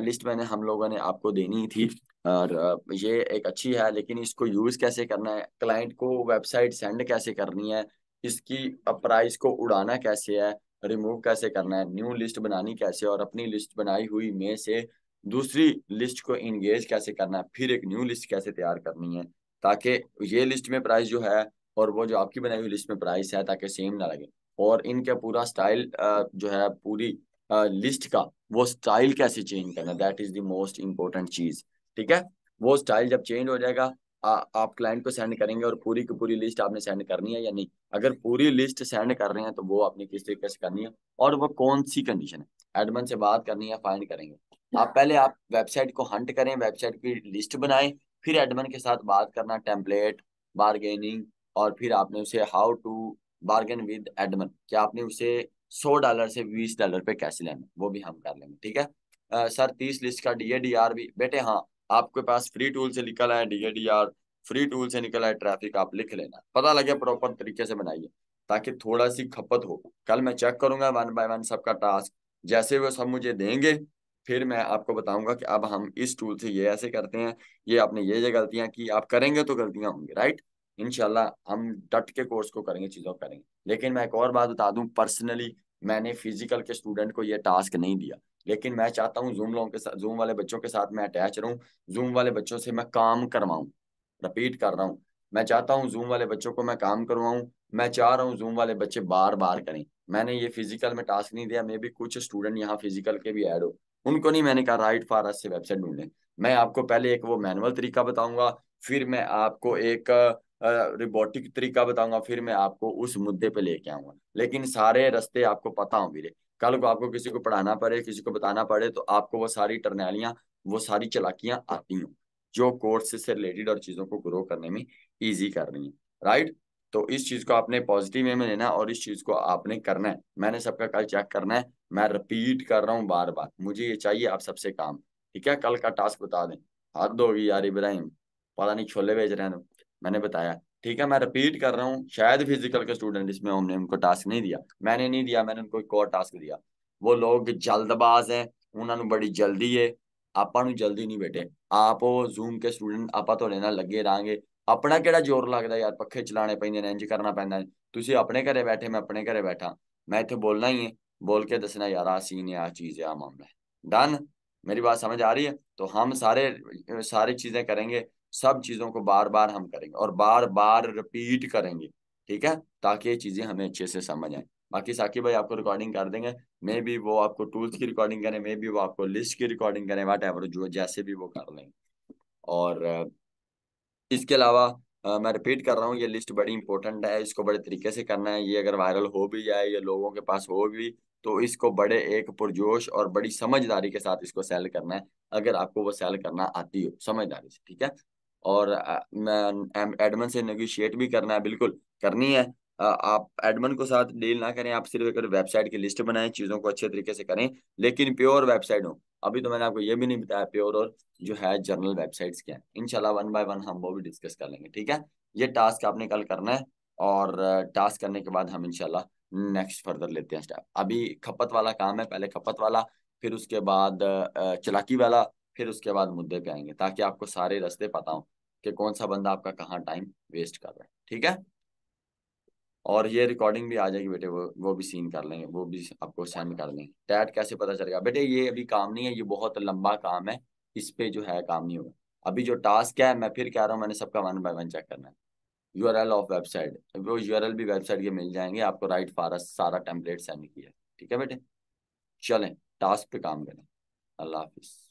लिस्ट मैंने हम लोगों ने आपको देनी ही थी, और ये एक अच्छी है, लेकिन इसको यूज कैसे करना है, क्लाइंट को वेबसाइट सेंड कैसे करनी है, इसकी प्राइस को उड़ाना कैसे है, रिमूव कैसे करना है, न्यू लिस्ट बनानी कैसे, और अपनी लिस्ट बनाई हुई में से दूसरी लिस्ट को इंगेज कैसे करना है, फिर एक न्यू लिस्ट कैसे तैयार करनी है, ताकि ये लिस्ट में प्राइस जो है और वो जो आपकी बनाई हुई लिस्ट में प्राइस है, ताकि सेम ना लगे। और इनका पूरा स्टाइल जो है, पूरी लिस्ट का वो स्टाइल कैसे चेंज करना, that is the most important चीज, ठीक है। वो स्टाइल जब चेंज हो जाएगा, आप क्लाइंट को सेंड करेंगे, और पूरी की पूरी लिस्ट आपने सेंड करनी है या नहीं। अगर पूरी लिस्ट सेंड कर रहे हैं तो वो आपने किस तरीके से करनी है, और वो कौन सी कंडीशन है, एडमिन से बात करनी है, फाइंड करेंगे। आप वेबसाइट को हंट करें, वेबसाइट की लिस्ट बनाएं, फिर एडमिन के साथ बात करना, टेम्पलेट, बारगेनिंग, और फिर आपने उसे how to bargain with admin, क्या आपने उसे $100 से $20 पे कैसे लेना, वो भी हम कर लेंगे, ठीक है। सर 30 लिस्ट का DADR भी बेटे, हाँ आपके पास फ्री टूल से निकल है DADR, फ्री टूल से निकल है ट्रैफिक, आप लिख लेना, पता लगे प्रॉपर तरीके से बनाइए ताकि थोड़ा सी खपत हो। कल मैं चेक करूंगा 1 बाय 1 सबका टास्क, जैसे वो सब मुझे देंगे फिर मैं आपको बताऊंगा कि अब हम इस टूल से ये ऐसे करते हैं, ये आपने ये गलतियां की, आप करेंगे तो गलतियां होंगी, राइट। इंशाल्लाह हम डट के कोर्स को करेंगे, चीजों को करेंगे। लेकिन मैं एक और बात बता दूं, पर्सनली मैंने फिजिकल के स्टूडेंट को ये टास्क नहीं दिया, लेकिन मैं चाहता हूँ जूम लोगों के साथ, जूम वाले बच्चों के साथ मैं अटैच रहूं, जूम वाले बच्चों से मैं काम करवाऊं। रिपीट कर रहा हूँ, मैं चाहता हूँ जूम वाले बच्चों को मैं काम करवाऊं, मैं चाह रहा हूँ जूम वाले बच्चे बार बार करें। मैंने ये फिजिकल में टास्क नहीं दिया, मे भी कुछ स्टूडेंट यहाँ फिजिकल के भी ऐड हो, उनको नहीं मैंने कहा राइट फॉर अस से वेबसाइट ढूंढें। मैं आपको पहले एक वो मैनुअल तरीका बताऊंगा, फिर मैं आपको एक रिबोटिक तरीका बताऊंगा, फिर मैं आपको उस मुद्दे पे लेके आऊंगा, लेकिन सारे रास्ते आपको पता हों मेरे। कल को आपको किसी को पढ़ाना पड़े, किसी को बताना पड़े, तो आपको वो सारी टर्नेलियां, वो सारी चालाकियां आती हों जो कोर्स से रिलेटेड और चीजों को ग्रो करने में ईजी कर रही है, राइट। तो इस चीज को आपने पॉजिटिव वे में लेना और इस चीज को आपने करना है। मैंने सबका कल चेक करना है, मैं रिपीट कर रहा हूँ बार बार, मुझे ये चाहिए आप सबसे काम, ठीक है। कल का टास्क बता दें, हद होगी यार इब्राहिम, पता नहीं छोले बेच रहे हैं, मैंने बताया, ठीक है। मैं रिपीट कर रहा हूँ, शायद फिजिकल के स्टूडेंट इसमें हमने उनको टास्क नहीं दिया, मैंने नहीं दिया, मैंने उनको एक और टास्क दिया। वो लोग जल्दबाज हैं, उन्होंने बड़ी जल्दी है, ਆਪਾਂ ਨੂੰ ਜਲਦੀ ਨਹੀਂ ਬੇਟੇ। ਆਪ ਉਹ ਜ਼ੂਮ ਕੇ ਸਟੂਡੈਂਟ ਆਪਾਂ ਤੁਹਾਡੇ ਨਾਲ ਲੱਗੇ ਰਾਂਗੇ, ਆਪਣਾ ਕਿਹੜਾ ਜ਼ੋਰ ਲੱਗਦਾ ਯਾਰ, ਪੱਖੇ ਚਲਾਣੇ ਪੈਂਦੇ ਨੇ, ਇੰਜ ਕਰਨਾ ਪੈਂਦਾ ਹੈ। ਤੁਸੀਂ ਆਪਣੇ ਘਰੇ ਬੈਠੇ, ਮੈਂ ਆਪਣੇ ਘਰੇ बैठा, मैं ਇੱਥੇ बोलना ही है, बोल के दसना यार आ सीन है, आ चीज है, आ मामला है, डन। मेरी बात समझ आ रही है? तो हम सारे सारी चीजें करेंगे, सब चीजों को बार बार हम करेंगे और बार बार रिपीट करेंगे, ठीक है, ताकि ये चीजें हमें अच्छे से समझ आए। बाकी साकिब भाई आपको रिकॉर्डिंग कर देंगे, मे भी वो आपको टूल्स की रिकॉर्डिंग करें, मे भी वो आपको लिस्ट की रिकॉर्डिंग करें, वट एवर, जो जैसे भी वो कर लेंगे। और इसके अलावा मैं रिपीट कर रहा हूँ, ये लिस्ट बड़ी इंपॉर्टेंट है, इसको बड़े तरीके से करना है। ये अगर वायरल हो भी जाए, ये लोगों के पास हो भी, तो इसको बड़े एक पुरजोश और बड़ी समझदारी के साथ इसको सेल करना है, अगर आपको वो सेल करना आती हो समझदारी से, ठीक है। और मैं एडमन से नेगोशिएट भी करना है, बिल्कुल करनी है। आप एडमन को साथ डील ना करें, आप सिर्फ एक वेबसाइट की लिस्ट बनाएं, चीज़ों को अच्छे तरीके से करें, लेकिन प्योर वेबसाइट हो। अभी तो मैंने आपको ये भी नहीं बताया प्योर और जो है जर्नल वेबसाइट्स क्या है। इंशाल्लाह 1 बाय 1 हम वो भी डिस्कस कर लेंगे, ठीक है। ये टास्क आपने कल करना है, और टास्क करने के बाद हम इंशाल्लाह नेक्स्ट फर्दर लेते हैं स्टेप। अभी खपत वाला काम है, पहले खपत वाला, फिर उसके बाद चलाकी वाला, फिर उसके बाद मुद्दे पे आएंगे, ताकि आपको सारे रास्ते पता हो कि कौन सा बंदा आपका कहाँ टाइम वेस्ट कर रहा है, ठीक है। और ये रिकॉर्डिंग भी आ जाएगी बेटे, वो भी सीन कर लेंगे, वो भी आपको सेंड कर देंगे। टैट कैसे पता चलेगा बेटे, ये अभी काम नहीं है, ये बहुत लंबा काम है, इस पे जो है काम नहीं होगा। अभी जो टास्क है, मैं फिर कह रहा हूँ, मैंने सबका 1 बाय 1 चेक करना है। URL ऑफ वेबसाइट, वो URL भी वेबसाइट के मिल जाएंगे आपको, राइट फारस सारा टेम्पलेट सेंड किया है, ठीक है बेटे। चलें टास्क पे काम करें। अल्लाह हाफिज।